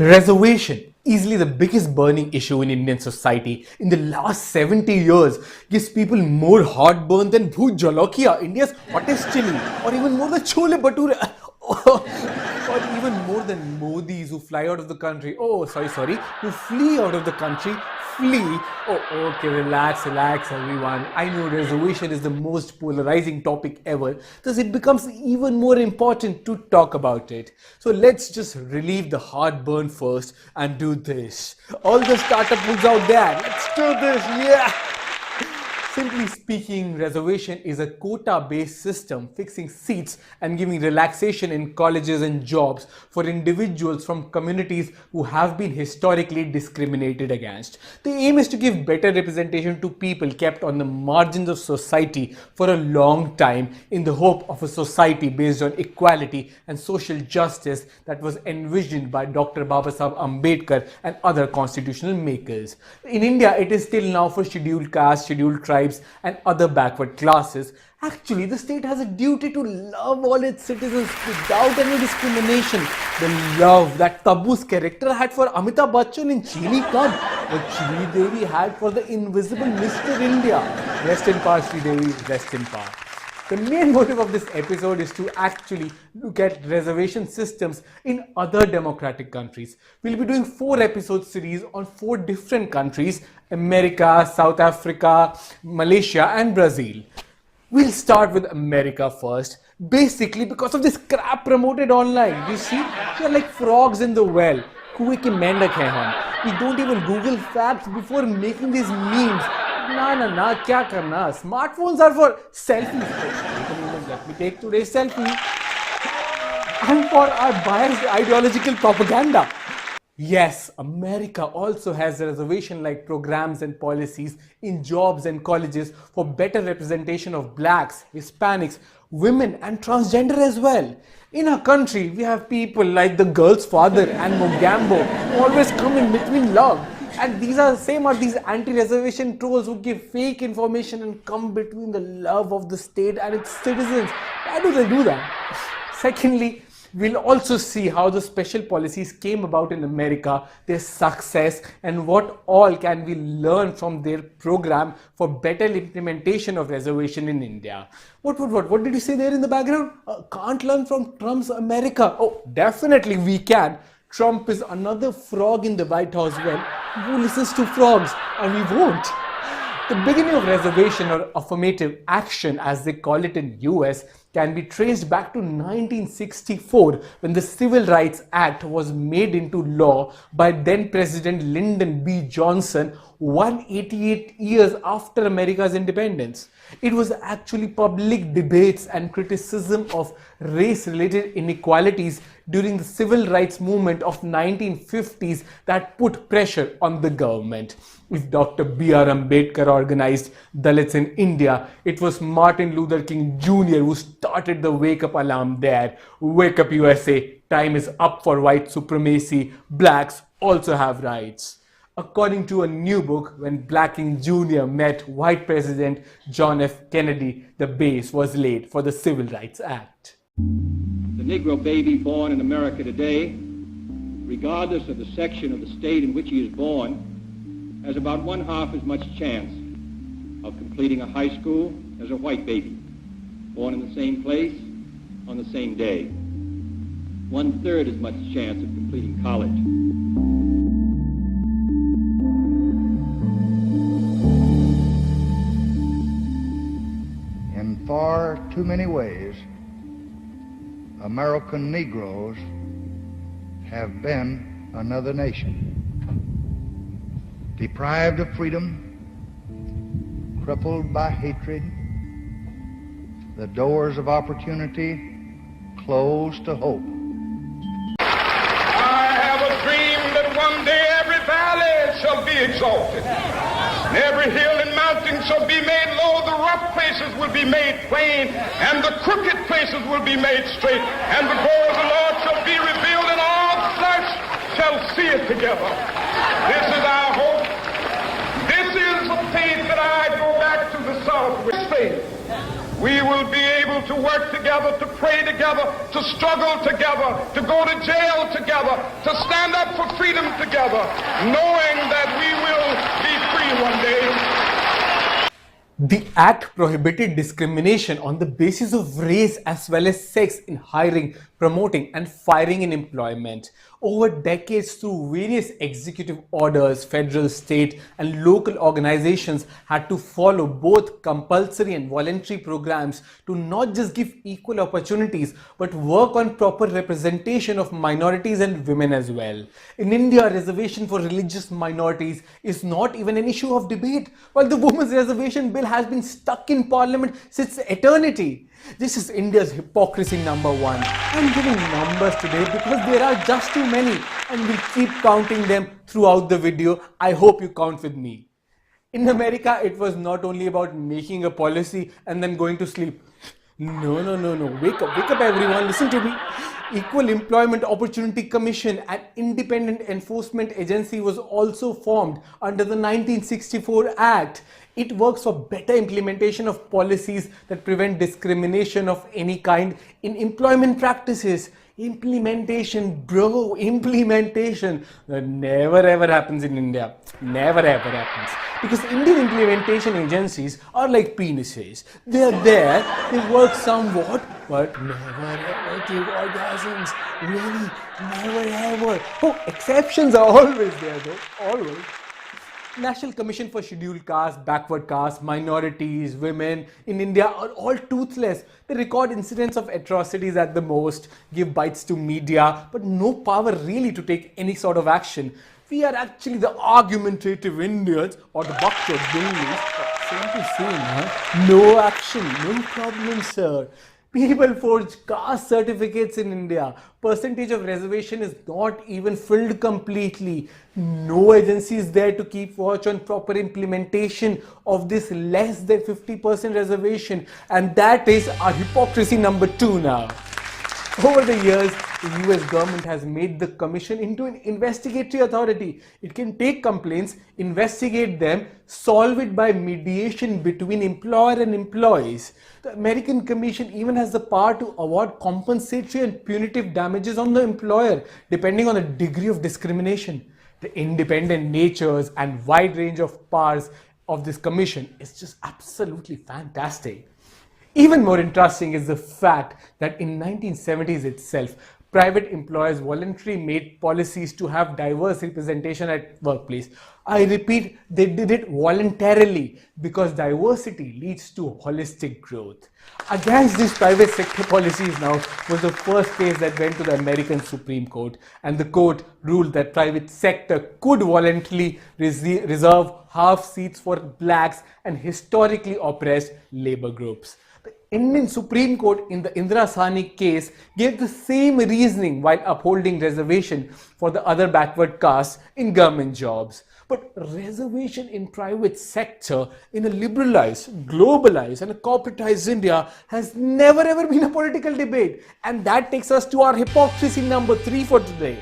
Reservation, easily the biggest burning issue in Indian society in the last 70 years, gives people more heartburn than Bhoot Jolokia, India's hottest chili, or even more than Chole Bhature, or even more than Modis who fly out of the country. Oh, sorry, who flee out of the country. Flee? Oh, okay, relax, everyone. I know reservation is the most polarizing topic ever, thus it becomes even more important to talk about it. So let's just relieve the heartburn first and do this. All the startup foods out there, let's do this, yeah! Simply speaking, reservation is a quota-based system fixing seats and giving relaxation in colleges and jobs for individuals from communities who have been historically discriminated against. The aim is to give better representation to people kept on the margins of society for a long time in the hope of a society based on equality and social justice that was envisioned by Dr. Babasaheb Ambedkar and other constitutional makers. In India, it is still now for scheduled castes, scheduled tribes, and other backward classes. Actually, the state has a duty to love all its citizens without any discrimination. The love that Tabu's character had for Amitabh Bachchan in Chili Club, what Sri Devi had for the invisible Mr. India. Rest in power, Sri Devi, rest in power. The main motive of this episode is to actually look at reservation systems in other democratic countries. We'll be doing 4-episode series on 4 different countries: America, South Africa, Malaysia and Brazil. We'll start with America first, basically because of this crap promoted online. You see, they're like frogs in the well. Kuwe ki mendak hai hum. We don't even Google facts before making these memes. Nah, kya karna? Smartphones are for selfies. Let me take today's selfie. And for our biased ideological propaganda. Yes, America also has reservation-like programs and policies in jobs and colleges for better representation of blacks, Hispanics, women and transgender as well. In our country, we have people like the girl's father and Mogambo who always come in between love. And these anti-reservation trolls who give fake information and come between the love of the state and its citizens. Why do they do that? Secondly, we'll also see how the special policies came about in America, their success, and what all can we learn from their program for better implementation of reservation in India. What did you say there in the background? Can't learn from Trump's America. Oh, definitely we can. Trump is another frog in the White House who listens to frogs, and we won't. The beginning of reservation, or affirmative action as they call it in US, can be traced back to 1964 when the Civil Rights Act was made into law by then President Lyndon B. Johnson 188 years after America's independence. It was actually public debates and criticism of race-related inequalities during the civil rights movement of 1950s that put pressure on the government. If Dr. B.R. Ambedkar organized Dalits in India, it was Martin Luther King Jr. who started the wake-up alarm there. Wake up USA, time is up for white supremacy, blacks also have rights. According to a new book, when Black King Jr. met white President John F. Kennedy, the base was laid for the Civil Rights Act. The Negro baby born in America today, regardless of the section of the state in which he is born, has about 1/2 as much chance of completing a high school as a white baby, born in the same place on the same day. 1/3 as much chance of completing college. In far too many ways, American Negroes have been another nation, deprived of freedom, crippled by hatred, the doors of opportunity closed to hope. I have a dream that one day every valley shall be exalted, and every hill and mountain shall be made low, the rough places will be made plain, and the crooked places will be made straight, and the glory of the Lord shall be revealed, and all flesh shall see it together. This is our hope. This is the faith that I go back to the South with. Faith. We will be able able to work together, to pray together, to struggle together, to go to jail together, to stand up for freedom together, knowing that we will be free one day. The Act prohibited discrimination on the basis of race as well as sex in hiring, promoting, and firing in employment. Over decades, through various executive orders, federal, state, and local organizations had to follow both compulsory and voluntary programs to not just give equal opportunities but work on proper representation of minorities and women as well. In India, reservation for religious minorities is not even an issue of debate, while the Women's Reservation Bill has been stuck in Parliament since eternity. This is India's hypocrisy number one. I'm giving numbers today because there are just too many and we'll keep counting them throughout the video. I hope you count with me. In America, it was not only about making a policy and then going to sleep. No. Wake up everyone, listen to me. Equal Employment Opportunity Commission, an independent enforcement agency, was also formed under the 1964 Act. It works for better implementation of policies that prevent discrimination of any kind in employment practices. Implementation, bro, implementation. That never ever happens in India. Never ever happens. Because Indian implementation agencies are like penises. They are there, they work somewhat, but never ever give orgasms. Really, never ever. Oh, exceptions are always there though, always. National Commission for Scheduled Castes, Backward Castes, Minorities, Women in India are all toothless. They record incidents of atrocities at the most, give bites to media, but no power really to take any sort of action. We are actually the argumentative Indians or the Bhakta Dillis. Same to same, huh? No action, no problem, sir. People forge caste certificates in India. Percentage of reservation is not even filled completely. No agency is there to keep watch on proper implementation of this less than 50% reservation. And that is our hypocrisy number 2 now. Over the years, the US government has made the commission into an investigatory authority. It can take complaints, investigate them, solve it by mediation between employer and employees. The American Commission even has the power to award compensatory and punitive damages on the employer, depending on the degree of discrimination. The independent natures and wide range of powers of this commission is just absolutely fantastic. Even more interesting is the fact that in 1970s itself, private employers voluntarily made policies to have diverse representation at workplace. I repeat, they did it voluntarily because diversity leads to holistic growth. Against these private sector policies now was the first case that went to the American Supreme Court, and the court ruled that private sector could voluntarily reserve half seats for blacks and historically oppressed labor groups. The Indian Supreme Court in the Indira Sahni case gave the same reasoning while upholding reservation for the other backward castes in government jobs. But reservation in private sector in a liberalized, globalized and a corporatized India has never ever been a political debate. And that takes us to our hypocrisy number 3 for today.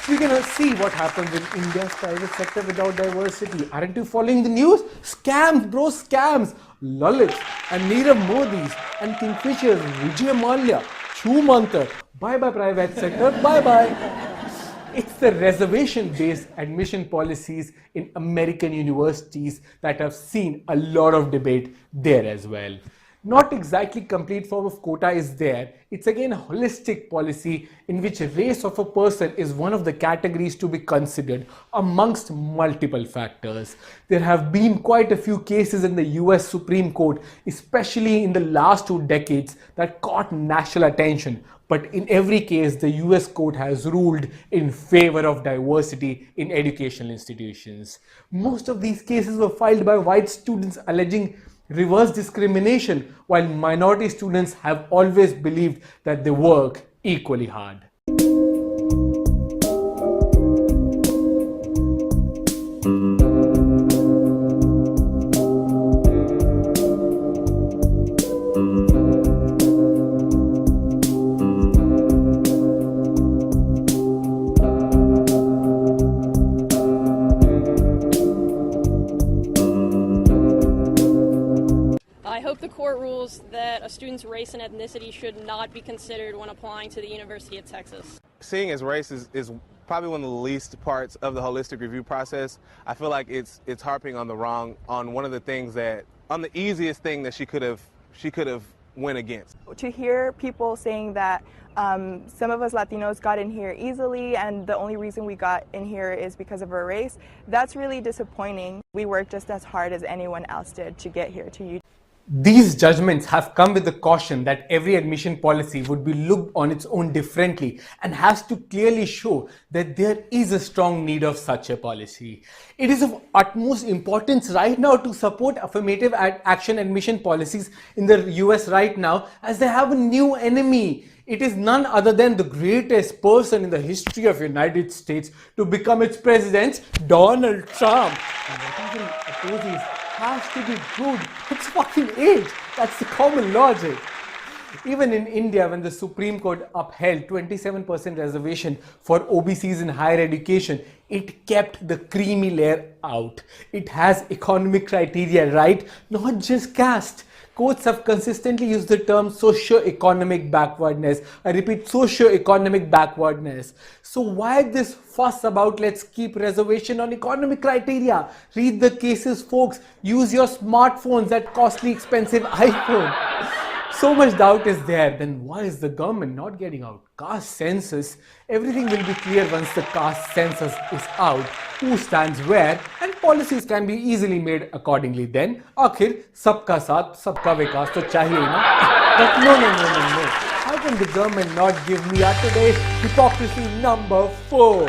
We can see what happens in India's private sector without diversity. Aren't you following the news? Scams, bro, scams. Lalit and Nirav Modi's and Kingfisher's Vijay Mallya, Chu Mantar. Bye-bye private sector, bye-bye. It's the reservation-based admission policies in American universities that have seen a lot of debate there as well. Not exactly complete form of quota is there. It's again a holistic policy in which race of a person is one of the categories to be considered amongst multiple factors. There have been quite a few cases in the US Supreme Court, especially in the last 2 decades, that caught national attention. But in every case, the US court has ruled in favor of diversity in educational institutions. Most of these cases were filed by white students alleging reverse discrimination, while minority students have always believed that they work equally hard. I hope the court rules that that a student's race and ethnicity should not be considered when applying to the University of Texas. Seeing as race is probably one of the least parts of the holistic review process. I feel like it's harping on one of the things on the easiest thing that she could have went against. To hear people saying that some of us Latinos got in here easily and the only reason we got in here is because of our race, that's really disappointing. We worked just as hard as anyone else did to get here to UT. These judgments have come with the caution that every admission policy would be looked on its own differently and has to clearly show that there is a strong need of such a policy. It is of utmost importance right now to support affirmative action admission policies in the US right now, as they have a new enemy. It is none other than the greatest person in the history of the United States to become its president, Donald Trump. And whatever he opposes has to be good. It's fucking age. That's the common logic. Even in India, when the Supreme Court upheld 27% reservation for OBCs in higher education, it kept the creamy layer out. It has economic criteria, right? Not just caste. Courts have consistently used the term socio-economic backwardness. I repeat, socio-economic backwardness. So why this fuss about let's keep reservation on economic criteria? Read the cases, folks. Use your smartphones, that costly, expensive iPhone. So much doubt is there, then why is the government not getting out? Caste census, everything will be clear once the caste census is out, who stands where, and policies can be easily made accordingly then. Akhir, sabka saath, sabka vikas to chahiye na. But no. How can the government not give me today's hypocrisy number 4?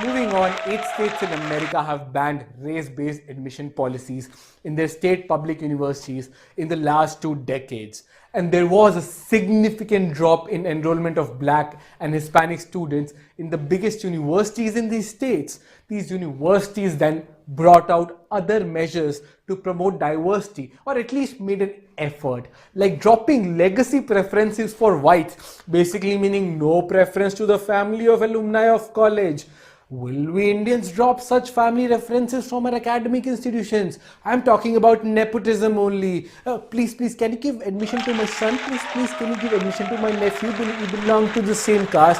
Moving on, 8 states in America have banned race-based admission policies in their state public universities in the last 2 decades. And there was a significant drop in enrollment of Black and Hispanic students in the biggest universities in these states. These universities then brought out other measures to promote diversity, or at least made an effort, like dropping legacy preferences for whites, basically meaning no preference to the family of alumni of college. Will we Indians drop such family references from our academic institutions? I'm talking about nepotism only. Please, can you give admission to my son? Please, can you give admission to my nephew? We belong to the same caste.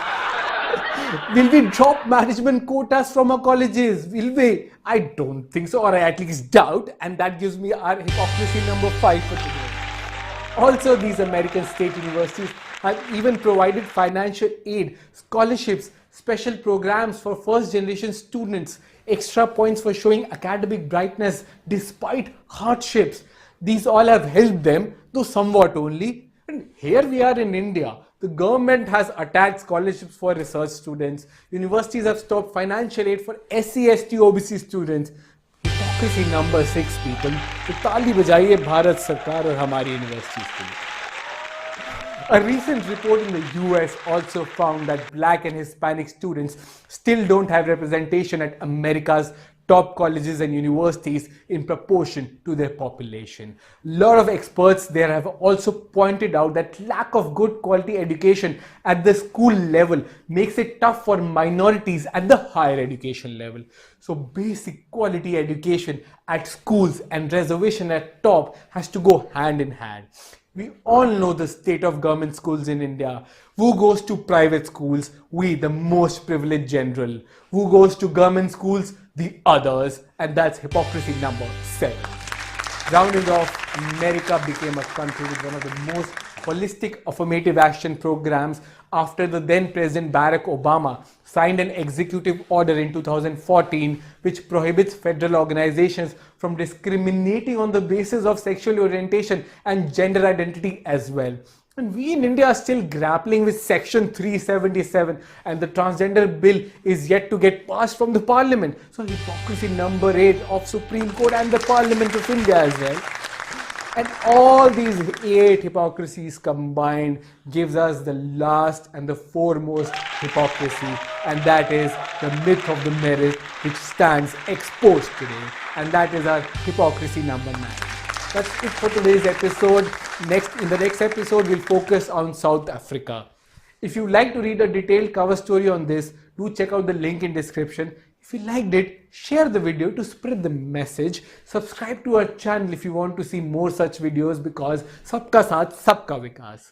Will we drop management quotas from our colleges? Will we? I don't think so, or I at least doubt. And that gives me our hypocrisy number 5 for today. Also, these American state universities have even provided financial aid, scholarships, special programs for first-generation students, extra points for showing academic brightness despite hardships. These all have helped them, though somewhat only. And here we are in India. The government has attacked scholarships for research students. Universities have stopped financial aid for SC/ST OBC students. Hypocrisy number 6, people. तो ताली बजाइए भारत सरकार और हमारी universities के लिए. A recent report in the US also found that Black and Hispanic students still don't have representation at America's top colleges and universities in proportion to their population. A lot of experts there have also pointed out that lack of good quality education at the school level makes it tough for minorities at the higher education level. So basic quality education at schools and reservation at top has to go hand in hand. We all know the state of government schools in India. Who goes to private schools? We, the most privileged general. Who goes to government schools? The others. And that's hypocrisy number 7. Rounding off, America became a country with one of the most holistic affirmative action programs after the then President Barack Obama signed an executive order in 2014 which prohibits federal organizations from discriminating on the basis of sexual orientation and gender identity as well. And we in India are still grappling with Section 377 and the transgender bill is yet to get passed from the Parliament. So hypocrisy number 8 of Supreme Court and the Parliament of India as well. And all these 8 hypocrisies combined gives us the last and the foremost hypocrisy, and that is the myth of the merit which stands exposed today, and that is our hypocrisy number 9. That's it for today's episode. In the next episode, we'll focus on South Africa. If you'd like to read a detailed cover story on this, do check out the link in description. If you liked it, share the video to spread the message. Subscribe to our channel if you want to see more such videos because sabka saath, sabka vikas.